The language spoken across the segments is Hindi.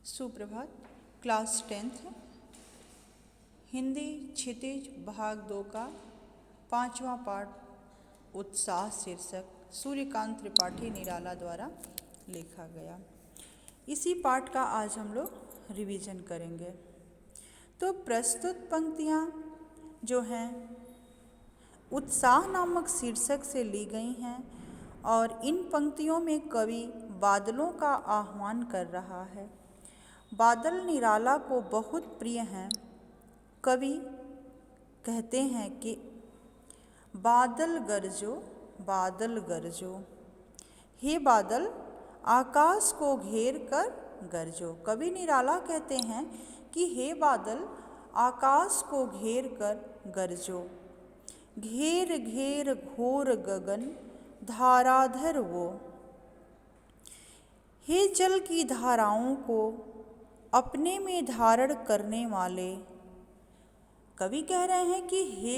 सुप्रभात। क्लास 10th हिंदी क्षितिज भाग 2 का 5वां पाठ उत्साह शीर्षक सूर्यकांत त्रिपाठी निराला द्वारा लिखा गया। इसी पाठ का आज हम लोग रिवीजन करेंगे। तो प्रस्तुत पंक्तियाँ जो हैं उत्साह नामक शीर्षक से ली गई हैं और इन पंक्तियों में कवि बादलों का आह्वान कर रहा है। बादल निराला को बहुत प्रिय हैं। कवि कहते हैं कि बादल गरजो, हे बादल आकाश को घेर कर गरजो। कवि निराला कहते हैं कि हे बादल आकाश को घेर कर गरजो। घेर घेर घोर गगन धाराधर वो, हे जल की धाराओं को अपने में धारण करने वाले। कवि कह रहे हैं कि हे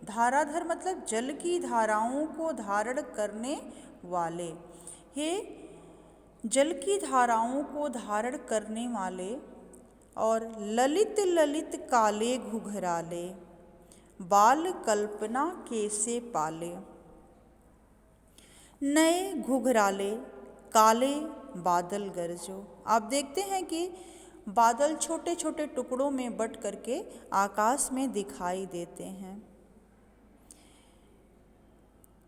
धाराधर मतलब जल की धाराओं को धारण करने वाले, हे जल की धाराओं को धारण करने वाले और ललित ललित काले घुघराले, बाल कल्पना कैसे पाले। नए घुघराले काले बादल गरजो। आप देखते हैं कि बादल छोटे छोटे टुकड़ों में बट करके आकाश में दिखाई देते हैं।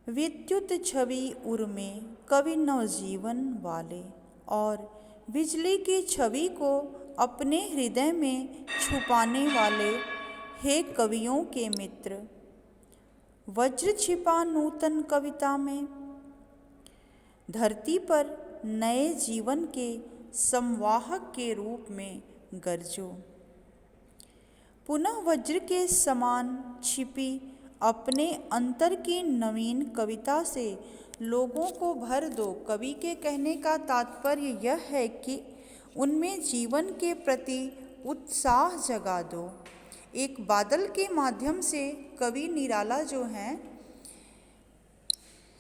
विद्युत छवि उर्मे कवि नवजीवन वाले, और बिजली की छवि को अपने हृदय में छुपाने वाले, हे कवियों के मित्र। वज्र छिपा नूतन कविता में, धरती पर नए जीवन के संवाहक के रूप में गरजो। पुनः वज्र के समान छिपी अपने अंतर की नवीन कविता से लोगों को भर दो। कवि के कहने का तात्पर्य यह है कि उनमें जीवन के प्रति उत्साह जगा दो। एक बादल के माध्यम से कवि निराला जो हैं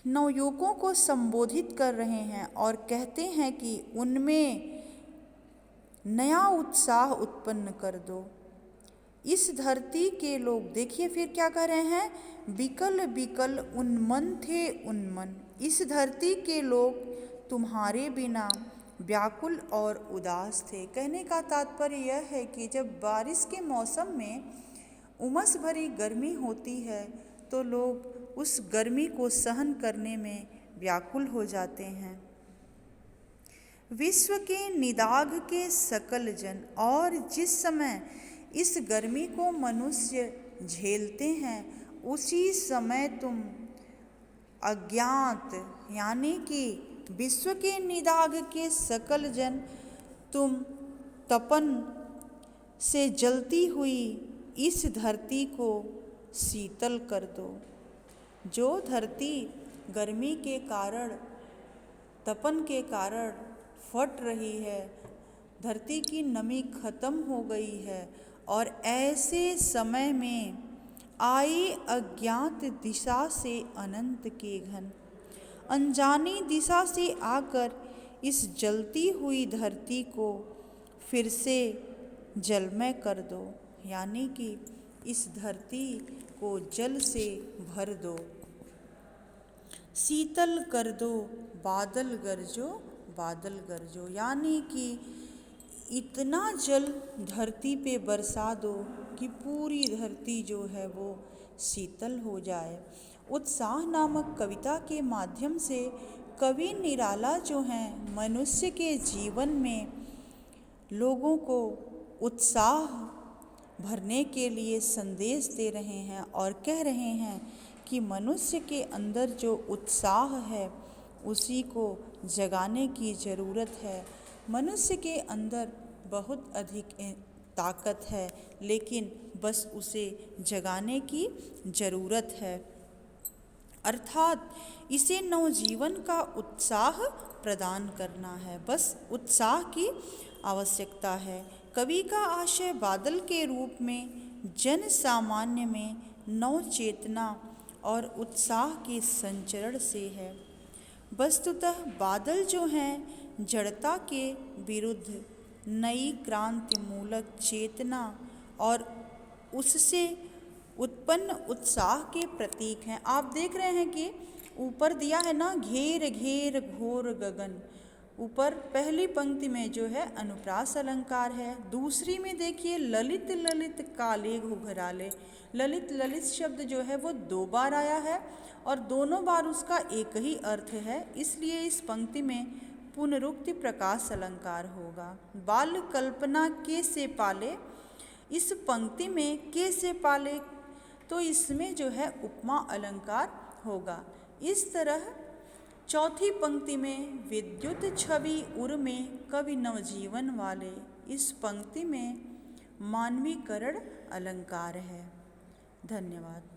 नवयुवकों को संबोधित कर रहे हैं और कहते हैं कि उनमें नया उत्साह उत्पन्न कर दो। इस धरती के लोग, देखिए फिर क्या कर रहे हैं, बिकल बिकल उन्मन थे उन्मन। इस धरती के लोग तुम्हारे बिना व्याकुल और उदास थे। कहने का तात्पर्य यह है कि जब बारिश के मौसम में उमस भरी गर्मी होती है तो लोग उस गर्मी को सहन करने में व्याकुल हो जाते हैं। विश्व के निदाघ के सकल जन, और जिस समय इस गर्मी को मनुष्य झेलते हैं उसी समय तुम अज्ञात, यानी कि विश्व के निदाघ के सकल जन तुम तपन से जलती हुई इस धरती को शीतल कर दो। जो धरती गर्मी के कारण, तपन के कारण फट रही है, धरती की नमी खत्म हो गई है और ऐसे समय में आई अज्ञात दिशा से अनंत के घन, अनजानी दिशा से आकर इस जलती हुई धरती को फिर से जलमय कर दो, यानी कि इस धरती को जल से भर दो, शीतल कर दो। बादल गरजो, यानी कि इतना जल धरती पे बरसा दो कि पूरी धरती जो है वो शीतल हो जाए। उत्साह नामक कविता के माध्यम से कवि निराला जो हैं मनुष्य के जीवन में लोगों को उत्साह भरने के लिए संदेश दे रहे हैं और कह रहे हैं कि मनुष्य के अंदर जो उत्साह है उसी को जगाने की ज़रूरत है। मनुष्य के अंदर बहुत अधिक ताकत है, लेकिन बस उसे जगाने की ज़रूरत है, अर्थात इसे नवजीवन का उत्साह प्रदान करना है। बस उत्साह की आवश्यकता है। कवि का आशय बादल के रूप में जन सामान्य में नव चेतना और उत्साह के संचरण से है। वस्तुतः बादल जो हैं जड़ता के विरुद्ध नई क्रांति मूलक चेतना और उससे उत्पन्न उत्साह के प्रतीक हैं। आप देख रहे हैं कि ऊपर दिया है ना, घेर घेर घोर गगन। ऊपर पहली पंक्ति में जो है अनुप्रास अलंकार है। दूसरी में देखिए ललित ललित काले घुघराले। ललित ललित शब्द जो है वो 2 बार आया है और दोनों बार उसका एक ही अर्थ है, इसलिए इस पंक्ति में पुनरुक्ति प्रकाश अलंकार होगा। बाल कल्पना के से पाले, इस पंक्ति में के से पाले तो इसमें जो है उपमा अलंकार होगा। इस तरह चौथी पंक्ति में विद्युत छवि उर में कवि नवजीवन वाले, इस पंक्ति में मानवीकरण अलंकार है। धन्यवाद।